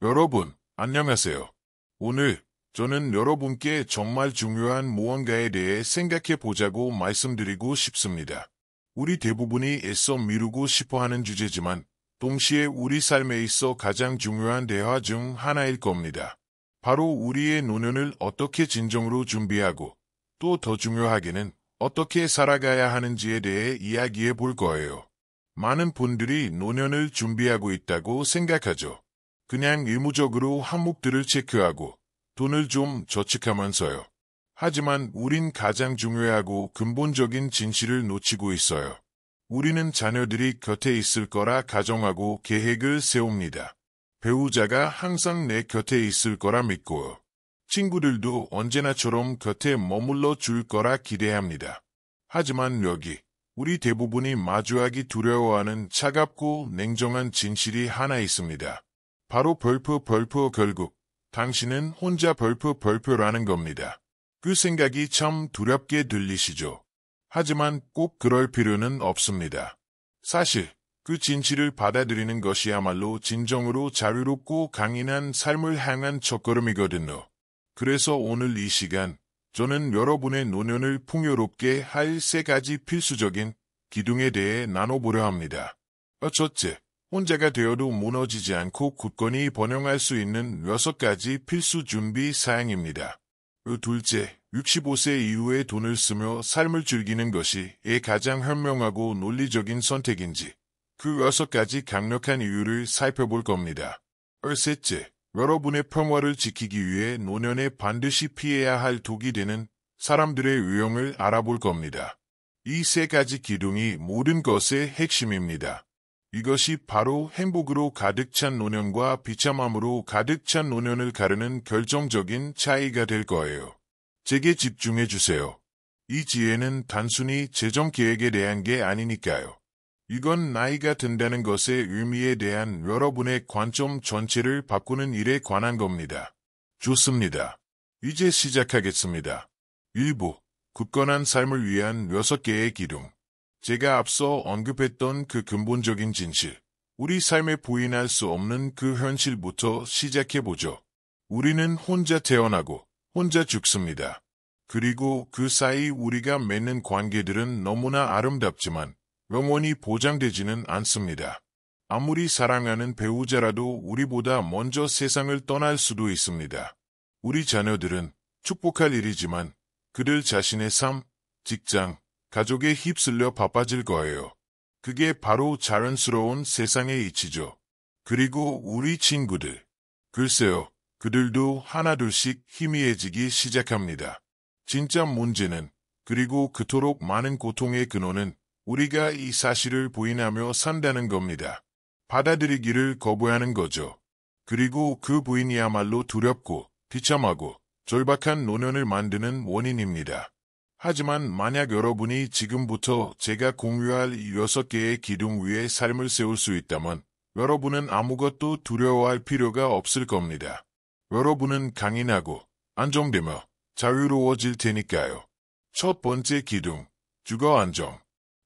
여러분, 안녕하세요. 오늘 저는 여러분께 정말 중요한 무언가에 대해 생각해 보자고 말씀드리고 싶습니다. 우리 대부분이 애써 미루고 싶어 하는 주제지만 동시에 우리 삶에 있어 가장 중요한 대화 중 하나일 겁니다. 바로 우리의 노년을 어떻게 진정으로 준비하고 또 더 중요하게는 어떻게 살아가야 하는지에 대해 이야기해 볼 거예요. 많은 분들이 노년을 준비하고 있다고 생각하죠. 그냥 의무적으로 항목들을 체크하고 돈을 좀 저축하면서요. 하지만 우린 가장 중요하고 근본적인 진실을 놓치고 있어요. 우리는 자녀들이 곁에 있을 거라 가정하고 계획을 세웁니다. 배우자가 항상 내 곁에 있을 거라 믿고요. 친구들도 언제나처럼 곁에 머물러 줄 거라 기대합니다. 하지만 여기 우리 대부분이 마주하기 두려워하는 차갑고 냉정한 진실이 하나 있습니다. 바로 벌프 결국 당신은 혼자 벌프라는 겁니다. 그 생각이 참 두렵게 들리시죠? 하지만 꼭 그럴 필요는 없습니다. 사실 그 진실을 받아들이는 것이야말로 진정으로 자유롭고 강인한 삶을 향한 첫걸음이거든요. 그래서 오늘 이 시간 저는 여러분의 노년을 풍요롭게 할 3가지 필수적인 기둥에 대해 나눠보려 합니다. 첫째, 혼자가 되어도 무너지지 않고 굳건히 번영할 수 있는 6가지 필수 준비 사항입니다. 둘째, 65세 이후에 돈을 쓰며 삶을 즐기는 것이 가장 현명하고 논리적인 선택인지 그 6가지 강력한 이유를 살펴볼 겁니다. 셋째, 여러분의 평화를 지키기 위해 노년에 반드시 피해야 할 독이 되는 사람들의 유형을 알아볼 겁니다. 이 3가지 기둥이 모든 것의 핵심입니다. 이것이 바로 행복으로 가득 찬 노년과 비참함으로 가득 찬 노년을 가르는 결정적인 차이가 될 거예요. 제게 집중해 주세요. 이 지혜는 단순히 재정 계획에 대한 게 아니니까요. 이건 나이가 든다는 것의 의미에 대한 여러분의 관점 전체를 바꾸는 일에 관한 겁니다. 좋습니다. 이제 시작하겠습니다. 1부, 굳건한 삶을 위한 6개의 기둥. 제가 앞서 언급했던 그 근본적인 진실, 우리 삶에 부인할 수 없는 그 현실부터 시작해보죠. 우리는 혼자 태어나고 혼자 죽습니다. 그리고 그 사이 우리가 맺는 관계들은 너무나 아름답지만 영원히 보장되지는 않습니다. 아무리 사랑하는 배우자라도 우리보다 먼저 세상을 떠날 수도 있습니다. 우리 자녀들은 축복할 일이지만 그들 자신의 삶, 직장, 가족에 휩쓸려 바빠질 거예요. 그게 바로 자연스러운 세상의 이치죠. 그리고 우리 친구들. 글쎄요, 그들도 하나둘씩 희미해지기 시작합니다. 진짜 문제는, 그리고 그토록 많은 고통의 근원은 우리가 이 사실을 부인하며 산다는 겁니다. 받아들이기를 거부하는 거죠. 그리고 그 부인이야말로 두렵고 비참하고 절박한 노년을 만드는 원인입니다. 하지만 만약 여러분이 지금부터 제가 공유할 이 6개의 기둥 위에 삶을 세울 수 있다면 여러분은 아무것도 두려워할 필요가 없을 겁니다. 여러분은 강인하고 안정되며 자유로워질 테니까요. 첫 번째 기둥, 주거 안정.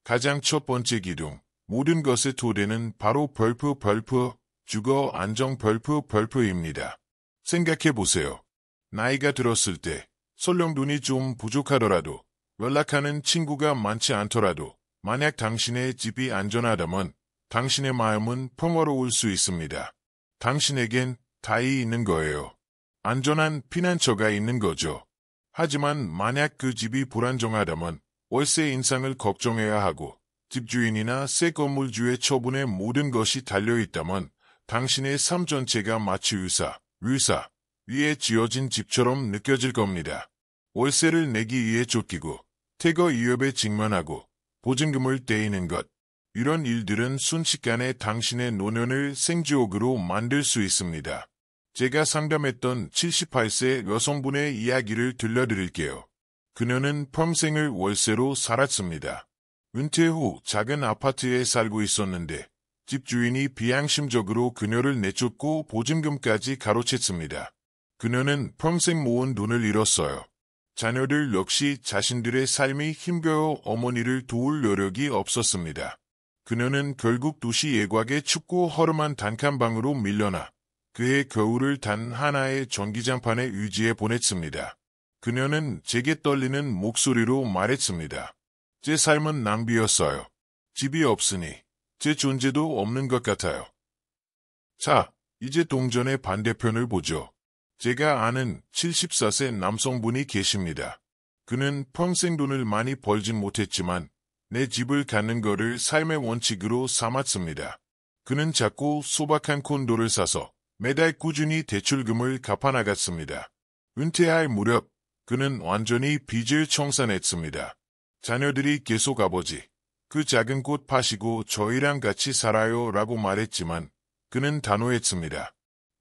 가장 첫 번째 기둥, 모든 것의 토대는 바로 벌프, 주거 안정 벌프입니다. 생각해보세요. 나이가 들었을 때 설령 돈이 좀 부족하더라도 연락하는 친구가 많지 않더라도 만약 당신의 집이 안전하다면 당신의 마음은 평화로울 수 있습니다. 당신에겐 다이 있는 거예요. 안전한 피난처가 있는 거죠. 하지만 만약 그 집이 불안정하다면 월세 인상을 걱정해야 하고 집주인이나 새 건물주의 처분에 모든 것이 달려있다면 당신의 삶 전체가 마치 의사 위에 지어진 집처럼 느껴질 겁니다. 월세를 내기 위해 쫓기고 퇴거 위협에 직면하고 보증금을 떼이는 것. 이런 일들은 순식간에 당신의 노년을 생지옥으로 만들 수 있습니다. 제가 상담했던 78세 여성분의 이야기를 들려드릴게요. 그녀는 평생을 월세로 살았습니다. 은퇴 후 작은 아파트에 살고 있었는데 집주인이 비양심적으로 그녀를 내쫓고 보증금까지 가로챘습니다. 그녀는 평생 모은 돈을 잃었어요. 자녀들 역시 자신들의 삶이 힘겨워 어머니를 도울 여력이 없었습니다. 그녀는 결국 도시 예곽의 춥고 허름한 단칸방으로 밀려나 그의 겨울을 단 하나의 전기장판에 유지해 보냈습니다. 그녀는 제게 떨리는 목소리로 말했습니다. 제 삶은 낭비였어요. 집이 없으니 제 존재도 없는 것 같아요. 자, 이제 동전의 반대편을 보죠. 제가 아는 74세 남성분이 계십니다. 그는 평생 돈을 많이 벌진 못했지만 내 집을 갖는 거를 삶의 원칙으로 삼았습니다. 그는 작고 소박한 콘도를 사서 매달 꾸준히 대출금을 갚아나갔습니다. 은퇴할 무렵 그는 완전히 빚을 청산했습니다. 자녀들이 계속 아버지, 그 작은 곳 파시고 저희랑 같이 살아요 라고 말했지만 그는 단호했습니다.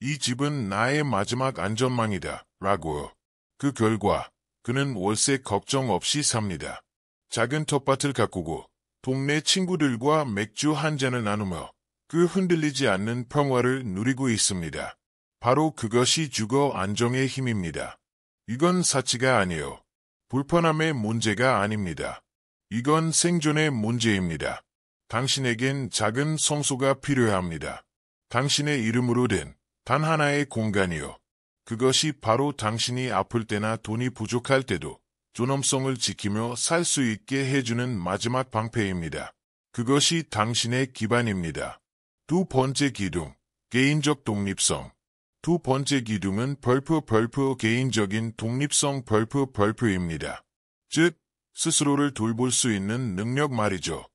이 집은 나의 마지막 안전망이다 라고요. 그 결과 그는 월세 걱정 없이 삽니다. 작은 텃밭을 가꾸고 동네 친구들과 맥주 한 잔을 나누며 그 흔들리지 않는 평화를 누리고 있습니다. 바로 그것이 주거 안정의 힘입니다. 이건 사치가 아니에요. 불편함의 문제가 아닙니다. 이건 생존의 문제입니다. 당신에겐 작은 성소가 필요합니다. 당신의 이름으로 된 단 하나의 공간이요. 그것이 바로 당신이 아플 때나 돈이 부족할 때도 존엄성을 지키며 살 수 있게 해주는 마지막 방패입니다. 그것이 당신의 기반입니다. 두 번째 기둥, 개인적 독립성. 두 번째 기둥은 개인적인 독립성 입니다. 즉, 스스로를 돌볼 수 있는 능력 말이죠.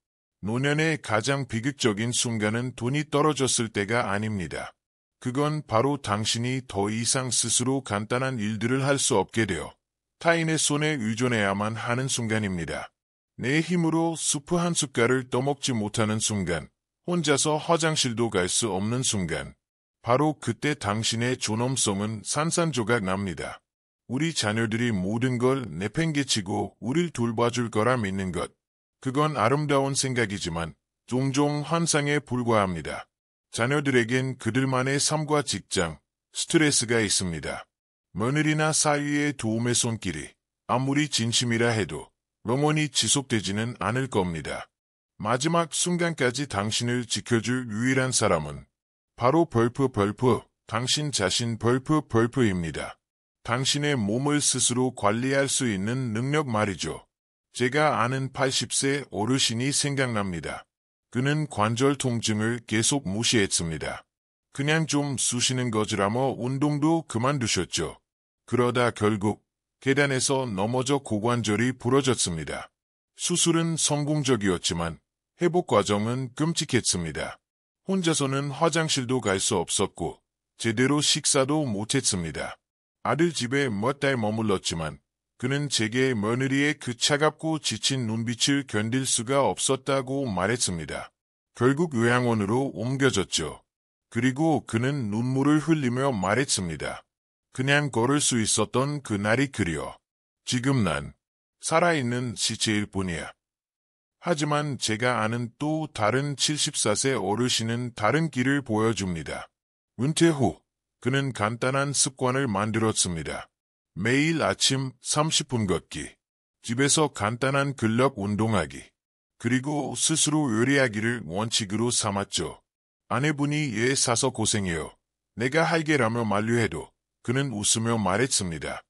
노년의 가장 비극적인 순간은 돈이 떨어졌을 때가 아닙니다. 그건 바로 당신이 더 이상 스스로 간단한 일들을 할 수 없게 되어 타인의 손에 의존해야만 하는 순간입니다. 내 힘으로 수프 한 숟갈을 떠먹지 못하는 순간, 혼자서 화장실도 갈 수 없는 순간, 바로 그때 당신의 존엄성은 산산조각 납니다. 우리 자녀들이 모든 걸 내팽개치고 우릴 돌봐줄 거라 믿는 것. 그건 아름다운 생각이지만 종종 환상에 불과합니다. 자녀들에겐 그들만의 삶과 직장, 스트레스가 있습니다. 며느리나 사위의 도움의 손길이 아무리 진심이라 해도 영원히 지속되지는 않을 겁니다. 마지막 순간까지 당신을 지켜줄 유일한 사람은 바로 당신 자신 입니다. 당신의 몸을 스스로 관리할 수 있는 능력 말이죠. 제가 아는 80세 어르신이 생각납니다. 그는 관절 통증을 계속 무시했습니다. 그냥 좀 쑤시는 거지라며 운동도 그만두셨죠. 그러다 결국 계단에서 넘어져 고관절이 부러졌습니다. 수술은 성공적이었지만 회복 과정은 끔찍했습니다. 혼자서는 화장실도 갈 수 없었고 제대로 식사도 못했습니다. 아들 집에 몇 달 머물렀지만 그는 제게 며느리의 그 차갑고 지친 눈빛을 견딜 수가 없었다고 말했습니다. 결국 요양원으로 옮겨졌죠. 그리고 그는 눈물을 흘리며 말했습니다. 그냥 걸을 수 있었던 그날이 그리워. 지금 난 살아있는 시체일 뿐이야. 하지만 제가 아는 또 다른 74세 어르신은 다른 길을 보여줍니다. 은퇴 후 그는 간단한 습관을 만들었습니다. 매일 아침 30분 걷기, 집에서 간단한 근력 운동하기, 그리고 스스로 요리하기를 원칙으로 삼았죠. 아내분이 얘 사서 고생해요. 내가 할게라며 만류해도 그는 웃으며 말했습니다.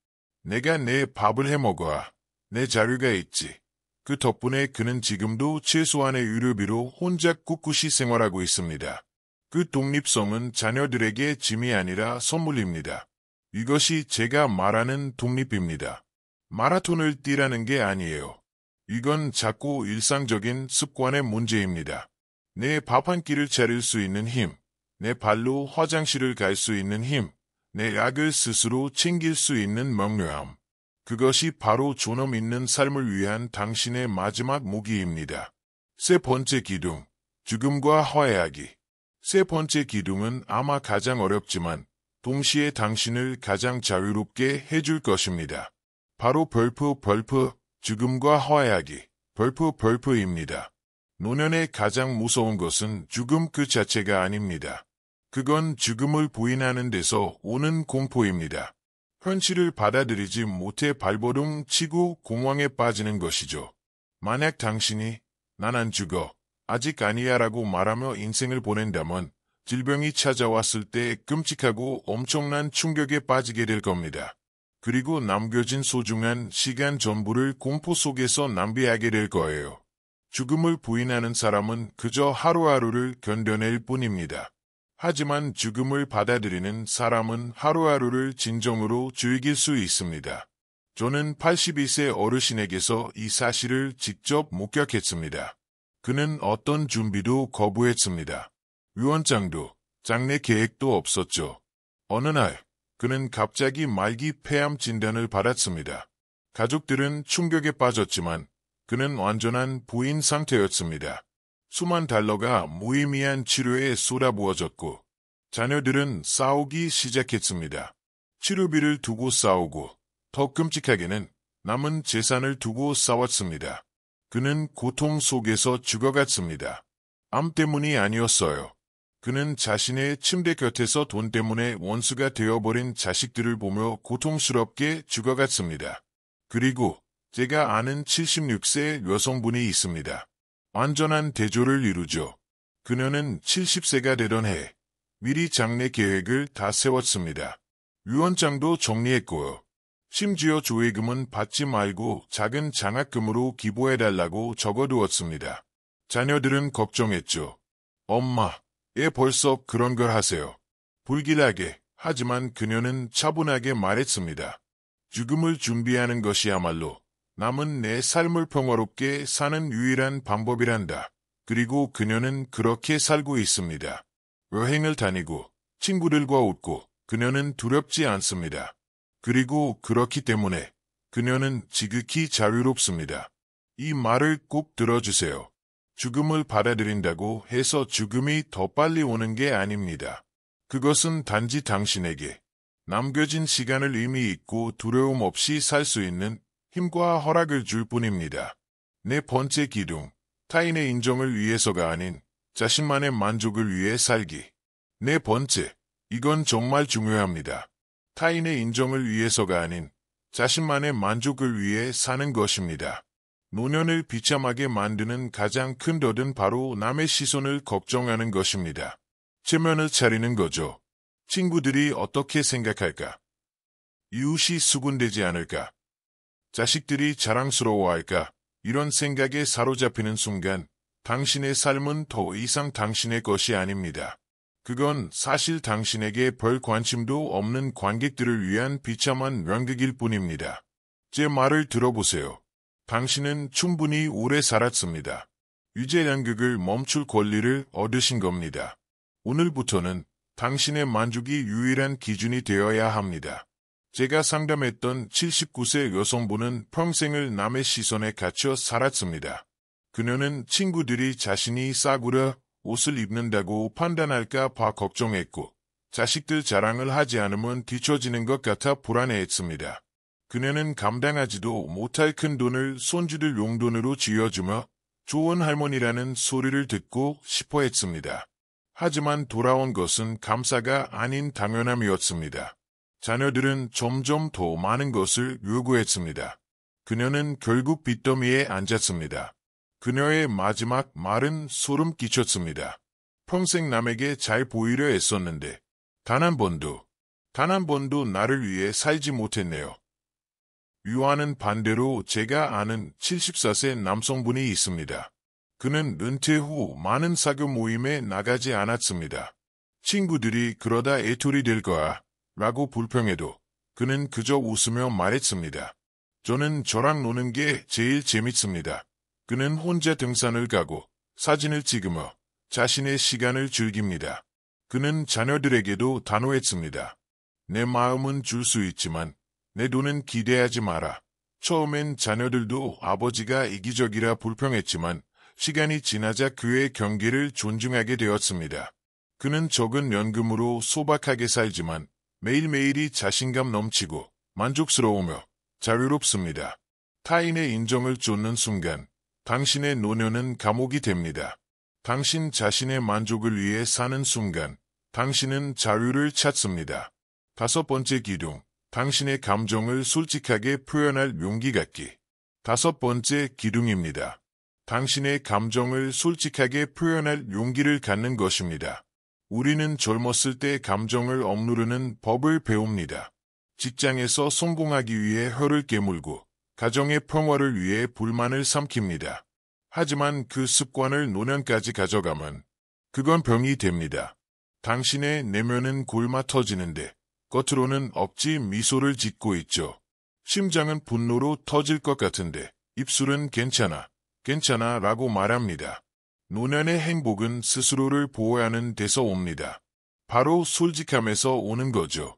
내가 내 밥을 해먹어. 내 자료가 있지. 그 덕분에 그는 지금도 최소한의 의료비로 혼자 꿋꿋이 생활하고 있습니다. 그 독립성은 자녀들에게 짐이 아니라 선물입니다. 이것이 제가 말하는 독립입니다. 마라톤을 뛰라는 게 아니에요. 이건 작고 일상적인 습관의 문제입니다. 내 밥 한 끼를 차릴 수 있는 힘, 내 발로 화장실을 갈 수 있는 힘, 내 약을 스스로 챙길 수 있는 명료함. 그것이 바로 존엄 있는 삶을 위한 당신의 마지막 무기입니다. 세 번째 기둥, 죽음과 화해하기. 세 번째 기둥은 아마 가장 어렵지만 동시에 당신을 가장 자유롭게 해줄 것입니다. 바로 죽음과 화해하기, 입니다. 노년의 가장 무서운 것은 죽음 그 자체가 아닙니다. 그건 죽음을 부인하는 데서 오는 공포입니다. 현실을 받아들이지 못해 발버둥 치고 공황에 빠지는 것이죠. 만약 당신이 난 안 죽어, 아직 아니야 라고 말하며 인생을 보낸다면 질병이 찾아왔을 때 끔찍하고 엄청난 충격에 빠지게 될 겁니다. 그리고 남겨진 소중한 시간 전부를 공포 속에서 낭비하게 될 거예요. 죽음을 부인하는 사람은 그저 하루하루를 견뎌낼 뿐입니다. 하지만 죽음을 받아들이는 사람은 하루하루를 진정으로 즐길 수 있습니다. 저는 82세 어르신에게서 이 사실을 직접 목격했습니다. 그는 어떤 준비도 거부했습니다. 유언장도, 장례 계획도 없었죠. 어느 날, 그는 갑자기 말기 폐암 진단을 받았습니다. 가족들은 충격에 빠졌지만 그는 완전한 부인 상태였습니다. 수만 달러가 무의미한 치료에 쏟아부어졌고 자녀들은 싸우기 시작했습니다. 치료비를 두고 싸우고 더 끔찍하게는 남은 재산을 두고 싸웠습니다. 그는 고통 속에서 죽어갔습니다. 암 때문이 아니었어요. 그는 자신의 침대 곁에서 돈 때문에 원수가 되어버린 자식들을 보며 고통스럽게 죽어갔습니다. 그리고 제가 아는 76세 여성분이 있습니다. 완전한 대조를 이루죠. 그녀는 70세가 되던 해 미리 장례 계획을 다 세웠습니다. 유언장도 정리했고요. 심지어 조회금은 받지 말고 작은 장학금으로 기부해달라고 적어두었습니다. 자녀들은 걱정했죠. 엄마, 얘 벌써 그런 걸 하세요. 불길하게, 하지만 그녀는 차분하게 말했습니다. 죽음을 준비하는 것이야말로 남은 내 삶을 평화롭게 사는 유일한 방법이란다. 그리고 그녀는 그렇게 살고 있습니다. 여행을 다니고 친구들과 웃고 그녀는 두렵지 않습니다. 그리고 그렇기 때문에 그녀는 지극히 자유롭습니다. 이 말을 꼭 들어주세요. 죽음을 받아들인다고 해서 죽음이 더 빨리 오는 게 아닙니다. 그것은 단지 당신에게 남겨진 시간을 의미 있고 두려움 없이 살 수 있는 힘과 허락을 줄 뿐입니다. 네 번째 기둥, 타인의 인정을 위해서가 아닌 자신만의 만족을 위해 살기. 네 번째, 이건 정말 중요합니다. 타인의 인정을 위해서가 아닌 자신만의 만족을 위해 사는 것입니다. 노년을 비참하게 만드는 가장 큰 덫은 바로 남의 시선을 걱정하는 것입니다. 체면을 차리는 거죠. 친구들이 어떻게 생각할까? 이웃이 수군되지 않을까? 자식들이 자랑스러워할까? 이런 생각에 사로잡히는 순간 당신의 삶은 더 이상 당신의 것이 아닙니다. 그건 사실 당신에게 별 관심도 없는 관객들을 위한 비참한 연극일 뿐입니다. 제 말을 들어보세요. 당신은 충분히 오래 살았습니다. 이제 연극을 멈출 권리를 얻으신 겁니다. 오늘부터는 당신의 만족이 유일한 기준이 되어야 합니다. 제가 상담했던 79세 여성분은 평생을 남의 시선에 갇혀 살았습니다. 그녀는 친구들이 자신이 싸구려 옷을 입는다고 판단할까 봐 걱정했고 자식들 자랑을 하지 않으면 뒤처지는 것 같아 불안해했습니다. 그녀는 감당하지도 못할 큰 돈을 손주들 용돈으로 쥐어주며 좋은 할머니라는 소리를 듣고 싶어 했습니다. 하지만 돌아온 것은 감사가 아닌 당연함이었습니다. 자녀들은 점점 더 많은 것을 요구했습니다. 그녀는 결국 빚더미에 앉았습니다. 그녀의 마지막 말은 소름 끼쳤습니다. 평생 남에게 잘 보이려 애썼는데 단 한 번도 나를 위해 살지 못했네요. 유아는 반대로 제가 아는 74세 남성분이 있습니다. 그는 은퇴 후 많은 사교 모임에 나가지 않았습니다. 친구들이 그러다 애톨이 될 거야 라고 불평해도 그는 그저 웃으며 말했습니다. 저는 저랑 노는 게 제일 재밌습니다. 그는 혼자 등산을 가고 사진을 찍으며 자신의 시간을 즐깁니다. 그는 자녀들에게도 단호했습니다. 내 마음은 줄 수 있지만 내 돈은 기대하지 마라. 처음엔 자녀들도 아버지가 이기적이라 불평했지만 시간이 지나자 그의 경계를 존중하게 되었습니다. 그는 적은 연금으로 소박하게 살지만 매일매일이 자신감 넘치고 만족스러우며 자유롭습니다. 타인의 인정을 쫓는 순간 당신의 노년은 감옥이 됩니다. 당신 자신의 만족을 위해 사는 순간 당신은 자유를 찾습니다. 다섯 번째 기둥, 당신의 감정을 솔직하게 표현할 용기 갖기. 다섯 번째 기둥입니다. 당신의 감정을 솔직하게 표현할 용기를 갖는 것입니다. 우리는 젊었을 때 감정을 억누르는 법을 배웁니다. 직장에서 성공하기 위해 혀를 깨물고 가정의 평화를 위해 불만을 삼킵니다. 하지만 그 습관을 노년까지 가져가면 그건 병이 됩니다. 당신의 내면은 골마 터지는데 겉으로는 억지 미소를 짓고 있죠. 심장은 분노로 터질 것 같은데 입술은 괜찮아, 괜찮아 라고 말합니다. 노년의 행복은 스스로를 보호하는 데서 옵니다. 바로 솔직함에서 오는 거죠.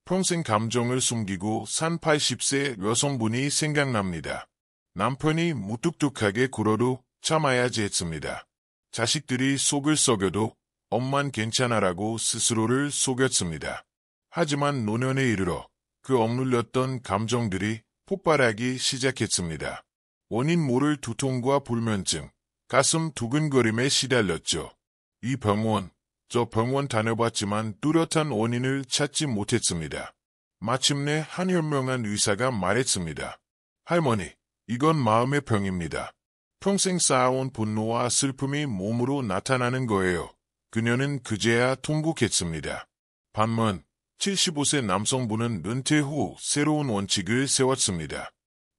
평생 감정을 숨기고 산 80세 여성분이 생각납니다. 남편이 무뚝뚝하게 굴어도 참아야지 했습니다. 자식들이 속을 썩여도 엄만 괜찮아라고 스스로를 속였습니다. 하지만 노년에 이르러 그 억눌렸던 감정들이 폭발하기 시작했습니다. 원인 모를 두통과 불면증, 가슴 두근거림에 시달렸죠. 이 병원, 저 병원 다녀봤지만 뚜렷한 원인을 찾지 못했습니다. 마침내 한 현명한 의사가 말했습니다. 할머니, 이건 마음의 병입니다. 평생 쌓아온 분노와 슬픔이 몸으로 나타나는 거예요. 그녀는 그제야 통곡했습니다. 반면 75세 남성분은 은퇴 후 새로운 원칙을 세웠습니다.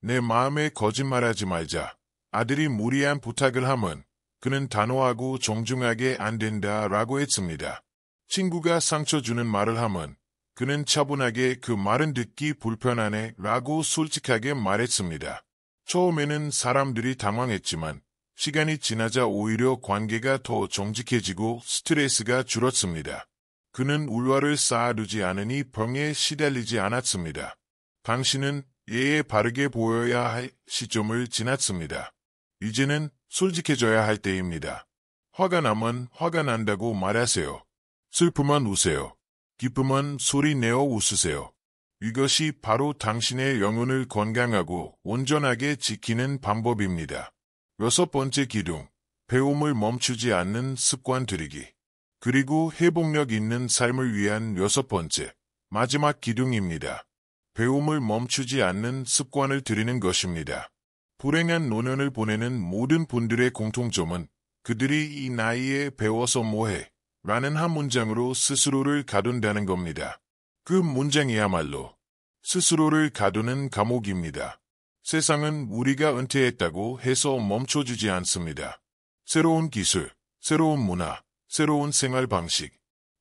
내 마음에 거짓말하지 말자. 아들이 무리한 부탁을 하면 그는 단호하고 정중하게 안 된다라고 했습니다. 친구가 상처 주는 말을 하면 그는 차분하게 그 말은 듣기 불편하네 라고 솔직하게 말했습니다. 처음에는 사람들이 당황했지만 시간이 지나자 오히려 관계가 더 정직해지고 스트레스가 줄었습니다. 그는 울화를 쌓아두지 않으니 병에 시달리지 않았습니다. 당신은 예에 바르게 보여야 할 시점을 지났습니다. 이제는 솔직해져야 할 때입니다. 화가 나면 화가 난다고 말하세요. 슬프면 우세요. 기쁘면 소리 내어 웃으세요. 이것이 바로 당신의 영혼을 건강하고 온전하게 지키는 방법입니다. 6번째 기둥, 배움을 멈추지 않는 습관 들이기. 그리고 회복력 있는 삶을 위한 6번째, 마지막 기둥입니다. 배움을 멈추지 않는 습관을 들이는 것입니다. 불행한 노년을 보내는 모든 분들의 공통점은 그들이 이 나이에 배워서 뭐해? 라는 한 문장으로 스스로를 가둔다는 겁니다. 그 문장이야말로 스스로를 가두는 감옥입니다. 세상은 우리가 은퇴했다고 해서 멈춰주지 않습니다. 새로운 기술, 새로운 문화, 새로운 생활 방식,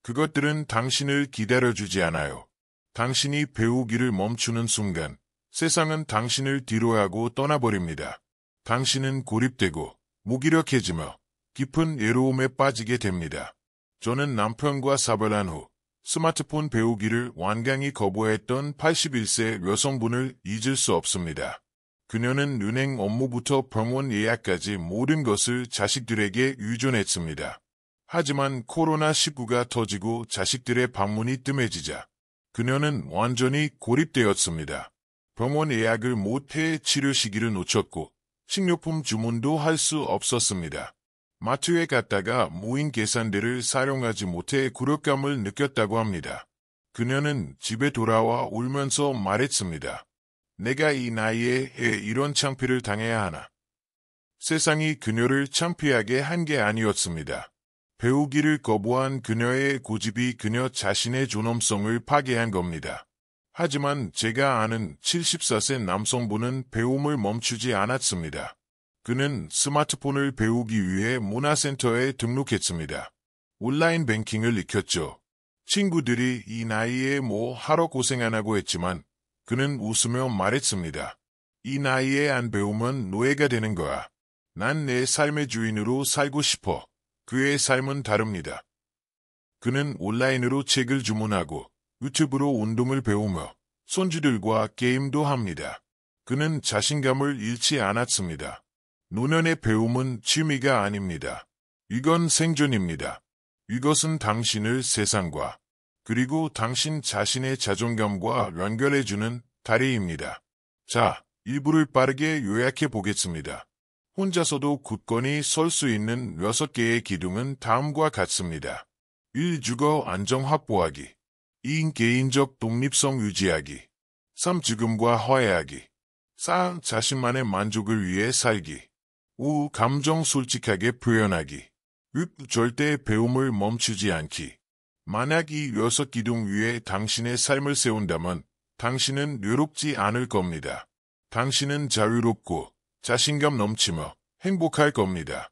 그것들은 당신을 기다려주지 않아요. 당신이 배우기를 멈추는 순간 세상은 당신을 뒤로하고 떠나버립니다. 당신은 고립되고 무기력해지며 깊은 외로움에 빠지게 됩니다. 저는 남편과 사별한 후 스마트폰 배우기를 완강히 거부했던 81세 여성분을 잊을 수 없습니다. 그녀는 은행 업무부터 병원 예약까지 모든 것을 자식들에게 의존했습니다. 하지만 코로나19가 터지고 자식들의 방문이 뜸해지자 그녀는 완전히 고립되었습니다. 병원 예약을 못해 치료 시기를 놓쳤고 식료품 주문도 할 수 없었습니다. 마트에 갔다가 무인 계산대를 사용하지 못해 굴욕감을 느꼈다고 합니다. 그녀는 집에 돌아와 울면서 말했습니다. 내가 이 나이에 이런 창피를 당해야 하나. 세상이 그녀를 창피하게 한 게 아니었습니다. 배우기를 거부한 그녀의 고집이 그녀 자신의 존엄성을 파괴한 겁니다. 하지만 제가 아는 74세 남성분은 배움을 멈추지 않았습니다. 그는 스마트폰을 배우기 위해 문화센터에 등록했습니다. 온라인 뱅킹을 익혔죠. 친구들이 이 나이에 뭐 하러 고생 안 하고 했지만 그는 웃으며 말했습니다. 이 나이에 안 배우면 노예가 되는 거야. 난 내 삶의 주인으로 살고 싶어. 그의 삶은 다릅니다. 그는 온라인으로 책을 주문하고 유튜브로 운동을 배우며 손주들과 게임도 합니다. 그는 자신감을 잃지 않았습니다. 노년의 배움은 취미가 아닙니다. 이건 생존입니다. 이것은 당신을 세상과 그리고 당신 자신의 자존감과 연결해주는 다리입니다. 자, 일부를 빠르게 요약해 보겠습니다. 혼자서도 굳건히 설 수 있는 6개의 기둥은 다음과 같습니다. 1. 주거 안정 확보하기. 2. 개인적 독립성 유지하기. 3. 지금과 화해하기. 4. 자신만의 만족을 위해 살기. 5. 감정 솔직하게 표현하기. 절대 배움을 멈추지 않기. 만약 이 6기둥 위에 당신의 삶을 세운다면 당신은 외롭지 않을 겁니다. 당신은 자유롭고 자신감 넘치며 행복할 겁니다.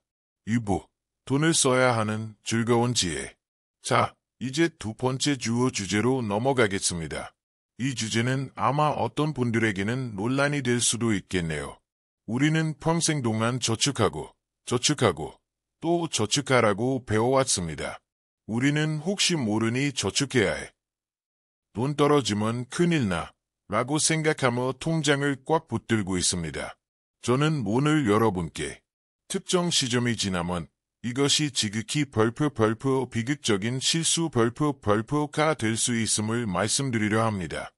2부, 돈을 써야 하는 즐거운 지혜. 자, 이제 두 번째 주요 주제로 넘어가겠습니다. 이 주제는 아마 어떤 분들에게는 논란이 될 수도 있겠네요. 우리는 평생 동안 저축하고 또 저축하라고 배워왔습니다. 우리는 혹시 모르니 저축해야 해. 돈 떨어지면 큰일 나 라고 생각하며 통장을 꽉 붙들고 있습니다. 저는 오늘 여러분께 특정 시점이 지나면 이것이 지극히 비극적인 실수 가 될 수 있음을 말씀드리려 합니다.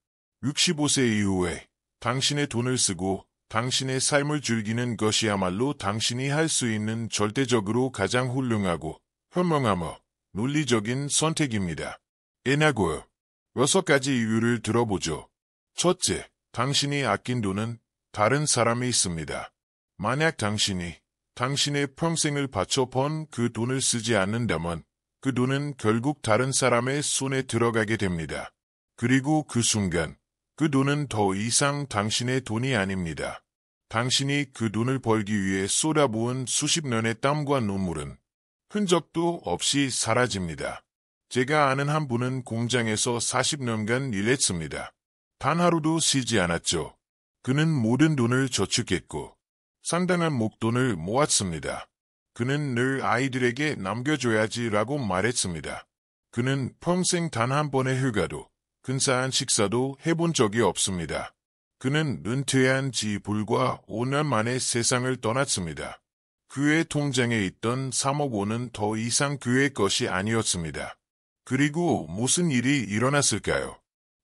65세 이후에 당신의 돈을 쓰고 당신의 삶을 즐기는 것이야말로 당신이 할 수 있는 절대적으로 가장 훌륭하고 현명하며 논리적인 선택입니다. 애나고요. 6가지 이유를 들어보죠. 첫째, 당신이 아낀 돈은 다른 사람이 있습니다. 만약 당신이 당신의 평생을 바쳐 번 그 돈을 쓰지 않는다면 그 돈은 결국 다른 사람의 손에 들어가게 됩니다. 그리고 그 순간 그 돈은 더 이상 당신의 돈이 아닙니다. 당신이 그 돈을 벌기 위해 쏟아부은 수십 년의 땀과 눈물은 흔적도 없이 사라집니다. 제가 아는 한 분은 공장에서 40년간 일했습니다. 단 하루도 쉬지 않았죠. 그는 모든 돈을 저축했고 상당한 목돈을 모았습니다. 그는 늘 아이들에게 남겨줘야지라고 말했습니다. 그는 평생 단 한 번의 휴가도 근사한 식사도 해본 적이 없습니다. 그는 은퇴한 지 불과 5년 만에 세상을 떠났습니다. 그의 통장에 있던 3억 원은 더 이상 그의 것이 아니었습니다. 그리고 무슨 일이 일어났을까요?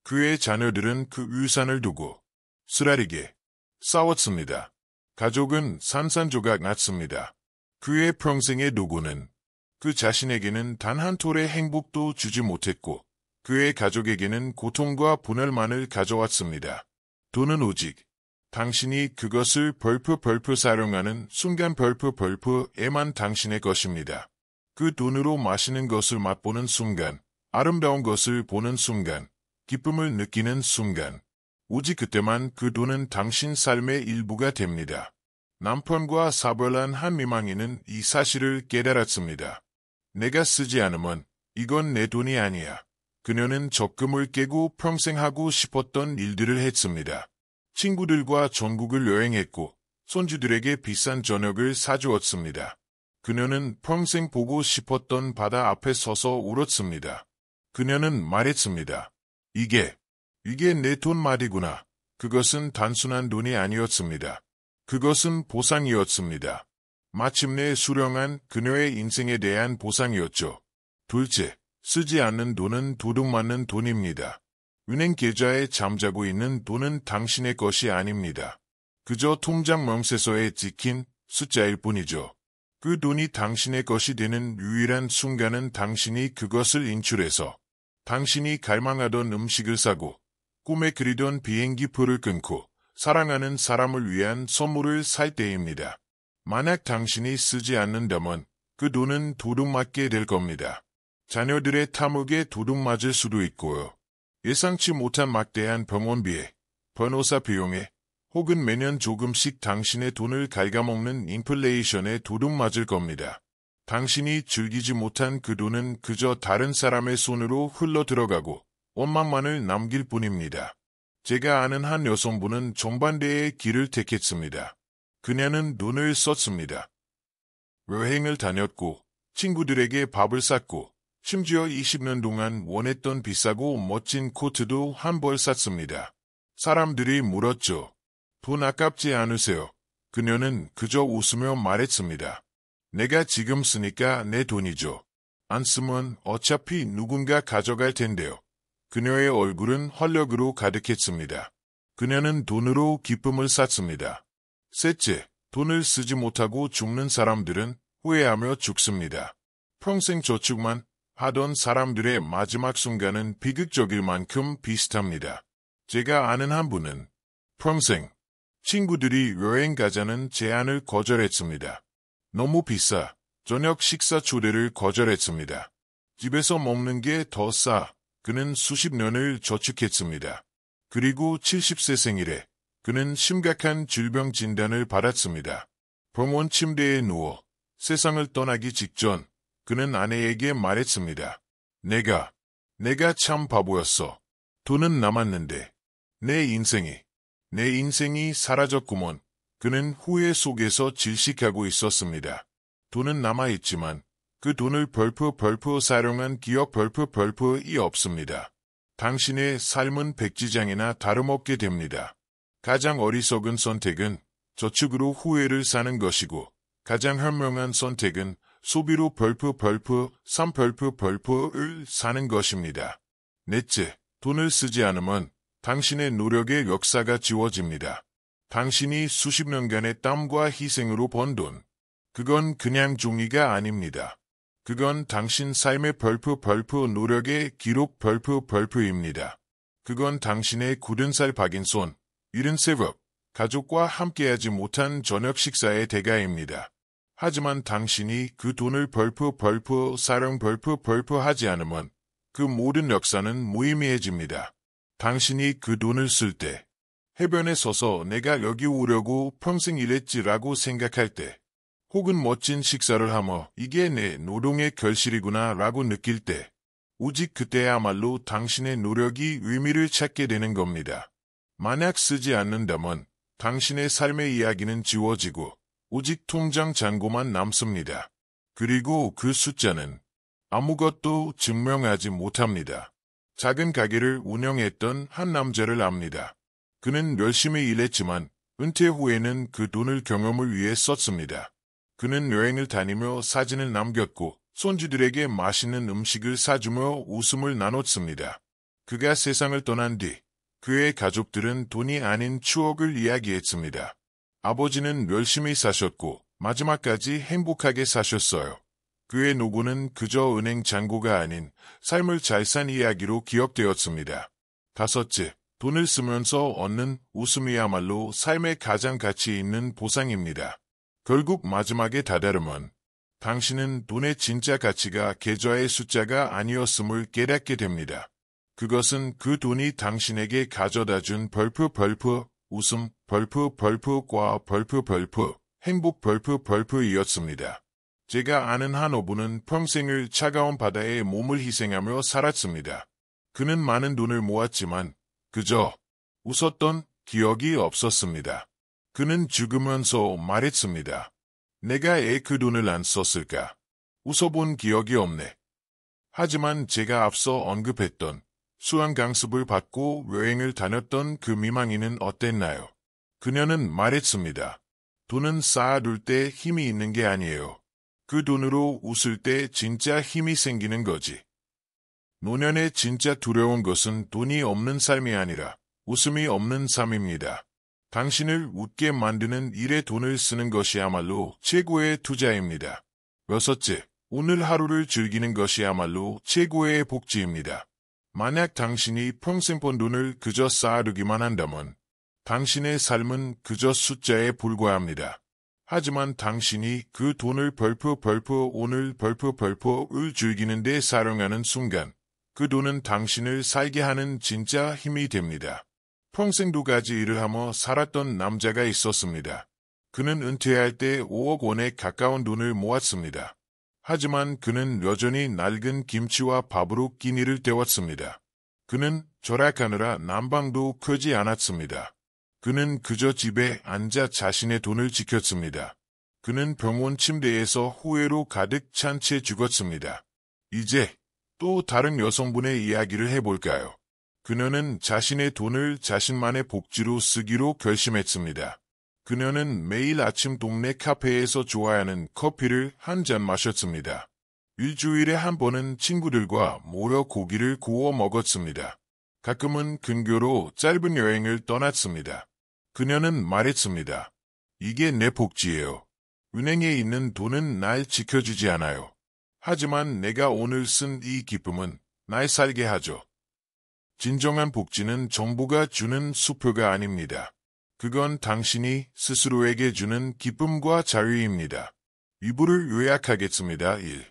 그의 자녀들은 그 유산을 두고 쓰라리게 싸웠습니다. 가족은 산산조각 났습니다. 그의 평생의 노고는 그 자신에게는 단 한 톨의 행복도 주지 못했고 그의 가족에게는 고통과 분열만을 가져왔습니다. 돈은 오직 당신이 그것을 사용하는 순간 에만 당신의 것입니다. 그 돈으로 마시는 것을 맛보는 순간, 아름다운 것을 보는 순간, 기쁨을 느끼는 순간, 오직 그때만 그 돈은 당신 삶의 일부가 됩니다. 남편과 사별한 한 미망인은 이 사실을 깨달았습니다. 내가 쓰지 않으면 이건 내 돈이 아니야. 그녀는 적금을 깨고 평생 하고 싶었던 일들을 했습니다. 친구들과 전국을 여행했고 손주들에게 비싼 저녁을 사주었습니다. 그녀는 평생 보고 싶었던 바다 앞에 서서 울었습니다. 그녀는 말했습니다. 이게 내 돈 말이구나. 그것은 단순한 돈이 아니었습니다. 그것은 보상이었습니다. 마침내 수령한 그녀의 인생에 대한 보상이었죠. 둘째, 쓰지 않는 돈은 도둑맞는 돈입니다. 은행 계좌에 잠자고 있는 돈은 당신의 것이 아닙니다. 그저 통장 명세서에 찍힌 숫자일 뿐이죠. 그 돈이 당신의 것이 되는 유일한 순간은 당신이 그것을 인출해서 당신이 갈망하던 음식을 사고 꿈에 그리던 비행기표를 끊고 사랑하는 사람을 위한 선물을 살 때입니다. 만약 당신이 쓰지 않는다면 그 돈은 도둑맞게 될 겁니다. 자녀들의 탐욕에 도둑맞을 수도 있고요. 예상치 못한 막대한 병원비에, 변호사 비용에, 혹은 매년 조금씩 당신의 돈을 갉아먹는 인플레이션에 도둑맞을 겁니다. 당신이 즐기지 못한 그 돈은 그저 다른 사람의 손으로 흘러들어가고 원망만을 남길 뿐입니다. 제가 아는 한 여성분은 정반대의 길을 택했습니다. 그녀는 돈을 썼습니다. 여행을 다녔고 친구들에게 밥을 샀고 심지어 20년 동안 원했던 비싸고 멋진 코트도 한 벌 샀습니다. 사람들이 물었죠. 돈 아깝지 않으세요? 그녀는 그저 웃으며 말했습니다. 내가 지금 쓰니까 내 돈이죠. 안 쓰면 어차피 누군가 가져갈 텐데요. 그녀의 얼굴은 활력으로 가득했습니다. 그녀는 돈으로 기쁨을 샀습니다. 셋째, 돈을 쓰지 못하고 죽는 사람들은 후회하며 죽습니다. 평생 저축만 하던 사람들의 마지막 순간은 비극적일 만큼 비슷합니다. 제가 아는 한 분은 평생 친구들이 여행 가자는 제안을 거절했습니다. 너무 비싸. 저녁 식사 초대를 거절했습니다. 집에서 먹는 게 더 싸. 그는 수십 년을 저축했습니다. 그리고 70세 생일에 그는 심각한 질병 진단을 받았습니다. 병원 침대에 누워 세상을 떠나기 직전 그는 아내에게 말했습니다. 내가 참 바보였어. 돈은 남았는데 내 인생이 사라졌구먼. 그는 후회 속에서 질식하고 있었습니다. 돈은 남아있지만 그 돈을 벌프 사용한 기억 벌프이 없습니다. 당신의 삶은 백지장이나 다름없게 됩니다. 가장 어리석은 선택은 저축으로 후회를 사는 것이고 가장 현명한 선택은 소비로 벌프를 사는 것입니다. 넷째, 돈을 쓰지 않으면 당신의 노력의 역사가 지워집니다. 당신이 수십 년간의 땀과 희생으로 번 돈, 그건 그냥 종이가 아닙니다. 그건 당신 삶의 벌프 노력의 기록 벌프입니다. 그건 당신의 굳은 살 박인 손, 이른 새벽, 가족과 함께하지 못한 저녁 식사의 대가입니다. 하지만 당신이 그 돈을 사용 하지 않으면 그 모든 역사는 무의미해집니다. 당신이 그 돈을 쓸 때, 해변에 서서 내가 여기 오려고 평생 일했지라고 생각할 때, 혹은 멋진 식사를 하며 이게 내 노동의 결실이구나 라고 느낄 때, 오직 그때야말로 당신의 노력이 의미를 찾게 되는 겁니다. 만약 쓰지 않는다면 당신의 삶의 이야기는 지워지고 오직 통장 잔고만 남습니다. 그리고 그 숫자는 아무것도 증명하지 못합니다. 작은 가게를 운영했던 한 남자를 압니다. 그는 열심히 일했지만 은퇴 후에는 그 돈을 경험을 위해 썼습니다. 그는 여행을 다니며 사진을 남겼고 손주들에게 맛있는 음식을 사주며 웃음을 나눴습니다. 그가 세상을 떠난 뒤 그의 가족들은 돈이 아닌 추억을 이야기했습니다. 아버지는 열심히 사셨고 마지막까지 행복하게 사셨어요. 그의 노고는 그저 은행 잔고가 아닌 삶을 잘 산 이야기로 기억되었습니다. 다섯째, 돈을 쓰면서 얻는 웃음이야말로 삶의 가장 가치 있는 보상입니다. 결국 마지막에 다다르면 당신은 돈의 진짜 가치가 계좌의 숫자가 아니었음을 깨닫게 됩니다. 그것은 그 돈이 당신에게 가져다준 웃음 과 행복 벌프이었습니다. 제가 아는 한 어부는 평생을 차가운 바다에 몸을 희생하며 살았습니다. 그는 많은 돈을 모았지만 그저 웃었던 기억이 없었습니다. 그는 죽으면서 말했습니다. 내가 그 돈을 안 썼을까? 웃어본 기억이 없네. 하지만 제가 앞서 언급했던 수학 강습을 받고 여행을 다녔던 그 미망인은 어땠나요? 그녀는 말했습니다. 돈은 쌓아둘 때 힘이 있는 게 아니에요. 그 돈으로 웃을 때 진짜 힘이 생기는 거지. 노년에 진짜 두려운 것은 돈이 없는 삶이 아니라 웃음이 없는 삶입니다. 당신을 웃게 만드는 일에 돈을 쓰는 것이야말로 최고의 투자입니다. 여섯째, 오늘 하루를 즐기는 것이야말로 최고의 복지입니다. 만약 당신이 평생 번 돈을 그저 쌓아두기만 한다면 당신의 삶은 그저 숫자에 불과합니다. 하지만 당신이 그 돈을 오늘 을 즐기는 데 사용하는 순간 그 돈은 당신을 살게 하는 진짜 힘이 됩니다. 평생 두 가지 일을 하며 살았던 남자가 있었습니다. 그는 은퇴할 때 5억 원에 가까운 돈을 모았습니다. 하지만 그는 여전히 낡은 김치와 밥으로 끼니를 때웠습니다. 그는 절약하느라 난방도 크지 않았습니다. 그는 그저 집에 앉아 자신의 돈을 지켰습니다. 그는 병원 침대에서 후회로 가득 찬 채 죽었습니다. 이제 또 다른 여성분의 이야기를 해볼까요? 그녀는 자신의 돈을 자신만의 복지로 쓰기로 결심했습니다. 그녀는 매일 아침 동네 카페에서 좋아하는 커피를 한 잔 마셨습니다. 일주일에 한 번은 친구들과 모여 고기를 구워 먹었습니다. 가끔은 근교로 짧은 여행을 떠났습니다. 그녀는 말했습니다. 이게 내 복지예요. 은행에 있는 돈은 날 지켜주지 않아요. 하지만 내가 오늘 쓴 이 기쁨은 날 살게 하죠. 진정한 복지는 정부가 주는 수표가 아닙니다. 그건 당신이 스스로에게 주는 기쁨과 자유입니다. 이불을 요약하겠습니다. 1.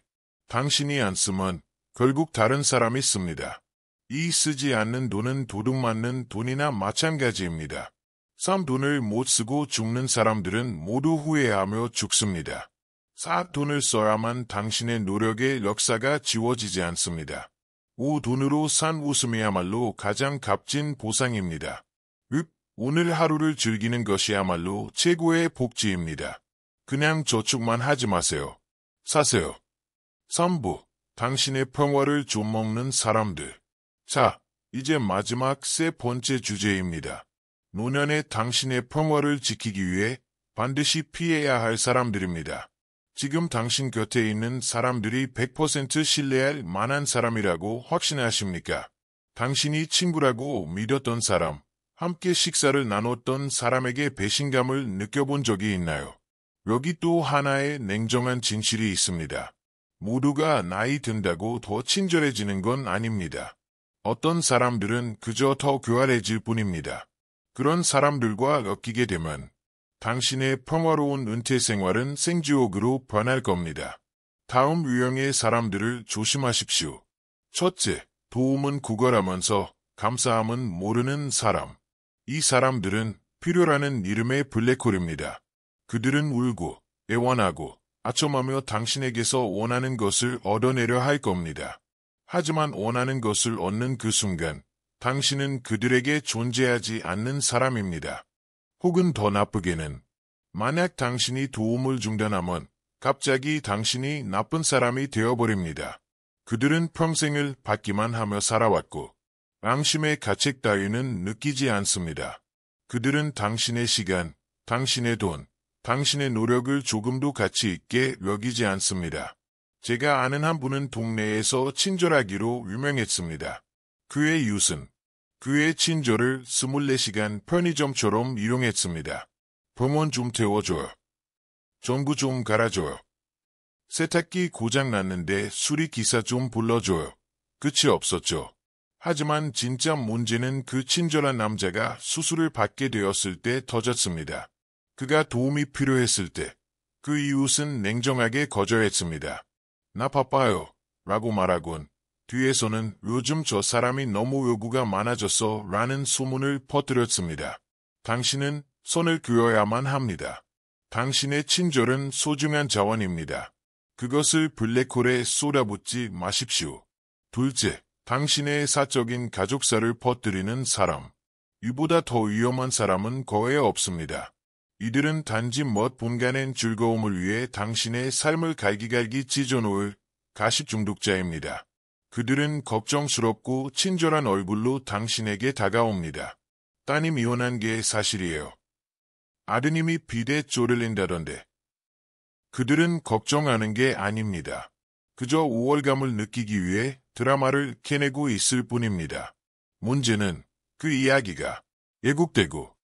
당신이 안 쓰면 결국 다른 사람이 씁니다. 2. 쓰지 않는 돈은 도둑 맞는 돈이나 마찬가지입니다. 3. 돈을 못 쓰고 죽는 사람들은 모두 후회하며 죽습니다. 4. 돈을 써야만 당신의 노력의 역사가 지워지지 않습니다. 5. 돈으로 산 웃음이야말로 가장 값진 보상입니다. 6. 오늘 하루를 즐기는 것이야말로 최고의 복지입니다. 그냥 저축만 하지 마세요. 사세요. 3부. 당신의 평화를 좀먹는 사람들. 자, 이제 마지막 세 번째 주제입니다. 노년에 당신의 평화를 지키기 위해 반드시 피해야 할 사람들입니다. 지금 당신 곁에 있는 사람들이 100% 신뢰할 만한 사람이라고 확신하십니까? 당신이 친구라고 믿었던 사람, 함께 식사를 나눴던 사람에게 배신감을 느껴본 적이 있나요? 여기 또 하나의 냉정한 진실이 있습니다. 모두가 나이 든다고 더 친절해지는 건 아닙니다. 어떤 사람들은 그저 더 교활해질 뿐입니다. 그런 사람들과 엮이게 되면 당신의 평화로운 은퇴 생활은 생지옥으로 변할 겁니다. 다음 유형의 사람들을 조심하십시오. 첫째, 도움은 구걸하면서 감사함은 모르는 사람. 이 사람들은 필요라는 이름의 블랙홀입니다. 그들은 울고 애원하고 아첨하며 당신에게서 원하는 것을 얻어내려 할 겁니다. 하지만 원하는 것을 얻는 그 순간 당신은 그들에게 존재하지 않는 사람입니다. 혹은 더 나쁘게는 만약 당신이 도움을 중단하면 갑자기 당신이 나쁜 사람이 되어버립니다. 그들은 평생을 받기만 하며 살아왔고 양심의 가책 따위는 느끼지 않습니다. 그들은 당신의 시간, 당신의 돈, 당신의 노력을 조금도 가치 있게 여기지 않습니다. 제가 아는 한 분은 동네에서 친절하기로 유명했습니다. 그의 이웃은 그의 친절을 24시간 편의점처럼 이용했습니다. 병원 좀 태워줘요. 전구 좀 갈아줘요. 세탁기 고장 났는데 수리기사 좀 불러줘요. 끝이 없었죠. 하지만 진짜 문제는 그 친절한 남자가 수술을 받게 되었을 때 터졌습니다. 그가 도움이 필요했을 때 그 이웃은 냉정하게 거절했습니다. 나 바빠요 라고 말하곤 뒤에서는 요즘 저 사람이 너무 요구가 많아졌어 라는 소문을 퍼뜨렸습니다. 당신은 선을 그어야만 합니다. 당신의 친절은 소중한 자원입니다. 그것을 블랙홀에 쏟아붓지 마십시오. 둘째, 당신의 사적인 가족사를 퍼뜨리는 사람. 이보다 더 위험한 사람은 거의 없습니다. 이들은 단지 몇 분간의 즐거움을 위해 당신의 삶을 갈기갈기 찢어놓을 가식 중독자입니다. 그들은 걱정스럽고 친절한 얼굴로 당신에게 다가옵니다. 따님 이혼한 게 사실이에요. 아드님이 비대 쪼들린다던데. 그들은 걱정하는 게 아닙니다. 그저 우월감을 느끼기 위해 드라마를 캐내고 있을 뿐입니다. 문제는 그 이야기가 예국되고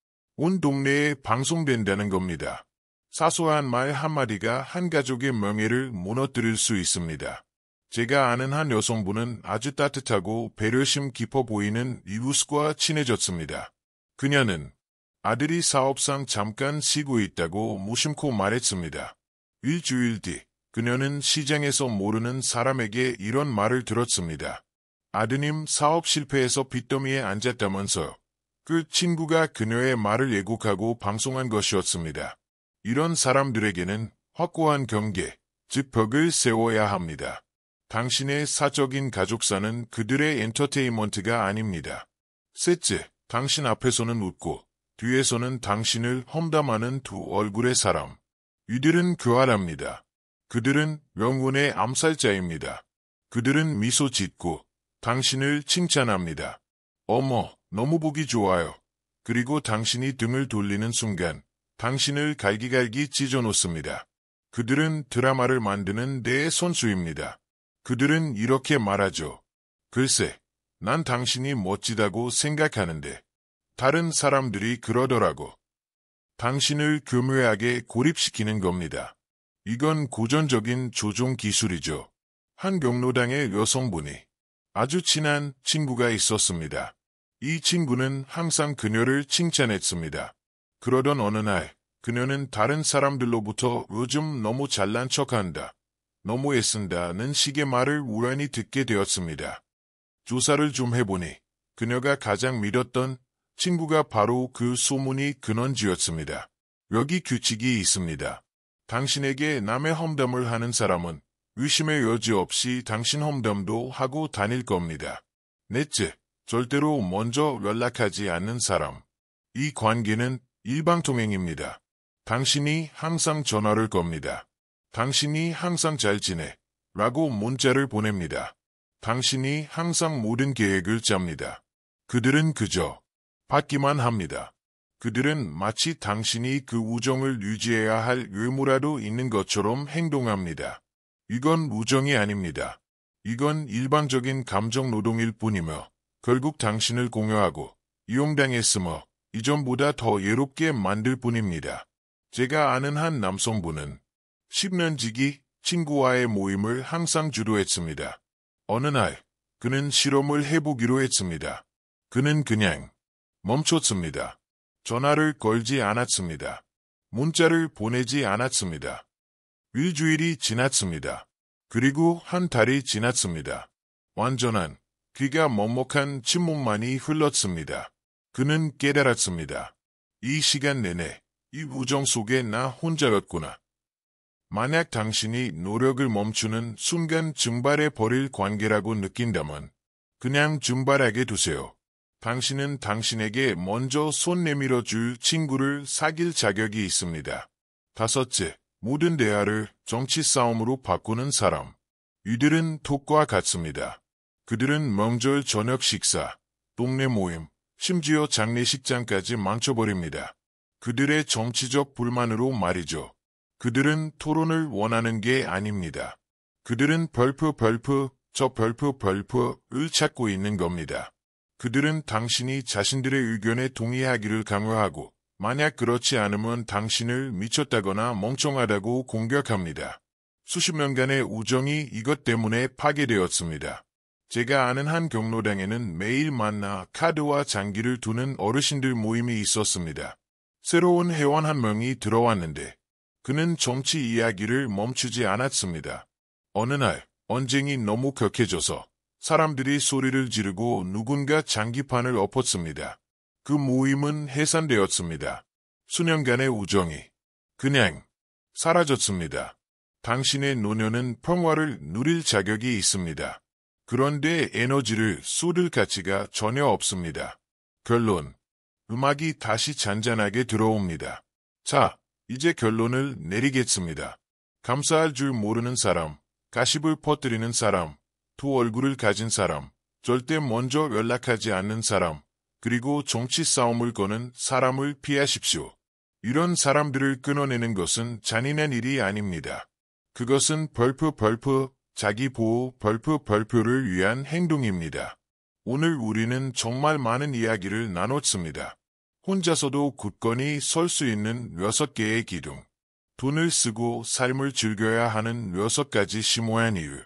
온 동네에 방송된다는 겁니다. 사소한 말 한마디가 한 가족의 명예를 무너뜨릴 수 있습니다. 제가 아는 한 여성분은 아주 따뜻하고 배려심 깊어 보이는 이웃과 친해졌습니다. 그녀는 아들이 사업상 잠깐 쉬고 있다고 무심코 말했습니다. 일주일 뒤 그녀는 시장에서 모르는 사람에게 이런 말을 들었습니다. 아드님 사업 실패해서 빚더미에 앉았다면서요. 그 친구가 그녀의 말을 예고하고 방송한 것이었습니다. 이런 사람들에게는 확고한 경계, 즉 벽을 세워야 합니다. 당신의 사적인 가족사는 그들의 엔터테인먼트가 아닙니다. 셋째, 당신 앞에서는 웃고 뒤에서는 당신을 험담하는 두 얼굴의 사람. 이들은 교활합니다. 그들은 영혼의 암살자입니다. 그들은 미소 짓고 당신을 칭찬합니다. 어머, 너무 보기 좋아요. 그리고 당신이 등을 돌리는 순간 당신을 갈기갈기 찢어놓습니다. 그들은 드라마를 만드는 내 선수입니다. 그들은 이렇게 말하죠. 글쎄, 난 당신이 멋지다고 생각하는데 다른 사람들이 그러더라고. 당신을 교묘하게 고립시키는 겁니다. 이건 고전적인 조종 기술이죠. 한 경로당의 여성분이 아주 친한 친구가 있었습니다. 이 친구는 항상 그녀를 칭찬했습니다. 그러던 어느 날 그녀는 다른 사람들로부터 요즘 너무 잘난 척한다, 너무 애쓴다는 식의 말을 우연히 듣게 되었습니다. 조사를 좀 해보니 그녀가 가장 믿었던 친구가 바로 그 소문이 근원지였습니다. 여기 규칙이 있습니다. 당신에게 남의 험담을 하는 사람은 의심의 여지 없이 당신 험담도 하고 다닐 겁니다. 넷째, 절대로 먼저 연락하지 않는 사람. 이 관계는 일방통행입니다. 당신이 항상 전화를 겁니다. 당신이 항상 잘 지내? 라고 문자를 보냅니다. 당신이 항상 모든 계획을 짭니다. 그들은 그저 받기만 합니다. 그들은 마치 당신이 그 우정을 유지해야 할 의무라도 있는 것처럼 행동합니다. 이건 우정이 아닙니다. 이건 일반적인 감정 노동일 뿐이며 결국 당신을 공여하고 이용당했으며 이전보다 더 외롭게 만들 뿐입니다. 제가 아는 한 남성분은 10년 지기 친구와의 모임을 항상 주도했습니다. 어느 날 그는 실험을 해보기로 했습니다. 그는 그냥 멈췄습니다. 전화를 걸지 않았습니다. 문자를 보내지 않았습니다. 일주일이 지났습니다. 그리고 한 달이 지났습니다. 완전한 귀가 먹먹한 침묵만이 흘렀습니다. 그는 깨달았습니다. 이 시간 내내 이 우정 속에 나 혼자였구나. 만약 당신이 노력을 멈추는 순간 증발해버릴 관계라고 느낀다면 그냥 증발하게 두세요. 당신은 당신에게 먼저 손 내밀어 줄 친구를 사귈 자격이 있습니다. 다섯째, 모든 대화를 정치 싸움으로 바꾸는 사람. 이들은 톡과 같습니다. 그들은 명절 저녁 식사, 동네 모임, 심지어 장례식장까지 망쳐버립니다. 그들의 정치적 불만으로 말이죠. 그들은 토론을 원하는 게 아닙니다. 그들은 저 별프를 찾고 있는 겁니다. 그들은 당신이 자신들의 의견에 동의하기를 강요하고 만약 그렇지 않으면 당신을 미쳤다거나 멍청하다고 공격합니다. 수십 년간의 우정이 이것 때문에 파괴되었습니다. 제가 아는 한 경로당에는 매일 만나 카드와 장기를 두는 어르신들 모임이 있었습니다. 새로운 회원 한 명이 들어왔는데 그는 정치 이야기를 멈추지 않았습니다. 어느 날 언쟁이 너무 격해져서 사람들이 소리를 지르고 누군가 장기판을 엎었습니다. 그 모임은 해산되었습니다. 수년간의 우정이 그냥 사라졌습니다. 당신의 노년은 평화를 누릴 자격이 있습니다. 그런데 에너지를 쏟을 가치가 전혀 없습니다. 결론, 음악이 다시 잔잔하게 들어옵니다. 자, 이제 결론을 내리겠습니다. 감사할 줄 모르는 사람, 가십을 퍼뜨리는 사람, 두 얼굴을 가진 사람, 절대 먼저 연락하지 않는 사람, 그리고 정치 싸움을 거는 사람을 피하십시오. 이런 사람들을 끊어내는 것은 잔인한 일이 아닙니다. 그것은 자기 보호 별표를 위한 행동입니다. 오늘 우리는 정말 많은 이야기를 나눴습니다. 혼자서도 굳건히 설 수 있는 6개의 기둥. 돈을 쓰고 삶을 즐겨야 하는 6가지 심오한 이유.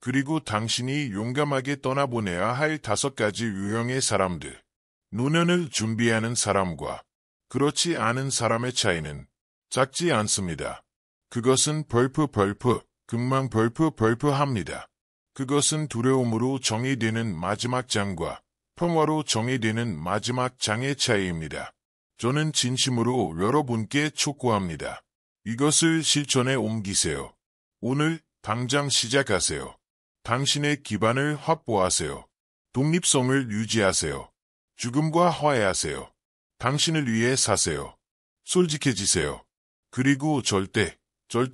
그리고 당신이 용감하게 떠나보내야 할 5가지 유형의 사람들. 노년을 준비하는 사람과 그렇지 않은 사람의 차이는 작지 않습니다. 그것은 금방 합니다. 그것은 두려움으로 정의되는 마지막 장과 평화로 정의되는 마지막 장의 차이입니다. 저는 진심으로 여러분께 촉구합니다. 이것을 실천에 옮기세요. 오늘 당장 시작하세요. 당신의 기반을 확보하세요. 독립성을 유지하세요. 죽음과 화해하세요. 당신을 위해 사세요. 솔직해지세요. 그리고 절대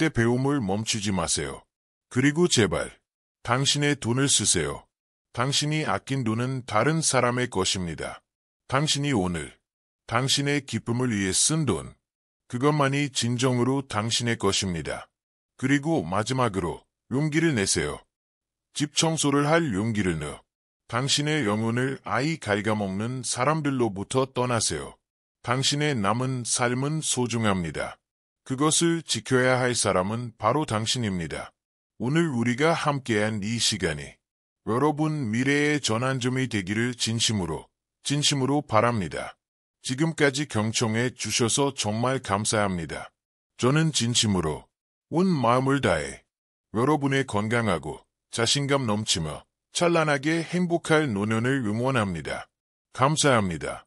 배움을 멈추지 마세요. 그리고 제발 당신의 돈을 쓰세요. 당신이 아낀 돈은 다른 사람의 것입니다. 당신이 오늘 당신의 기쁨을 위해 쓴 돈, 그것만이 진정으로 당신의 것입니다. 그리고 마지막으로 용기를 내세요. 집 청소를 할 용기를 내어 당신의 영혼을 아이 갉아먹는 사람들로부터 떠나세요. 당신의 남은 삶은 소중합니다. 그것을 지켜야 할 사람은 바로 당신입니다. 오늘 우리가 함께한 이 시간이 여러분 미래의 전환점이 되기를 진심으로 바랍니다. 지금까지 경청해 주셔서 정말 감사합니다. 저는 진심으로 온 마음을 다해 여러분의 건강하고 자신감 넘치며 찬란하게 행복할 노년을 응원합니다. 감사합니다.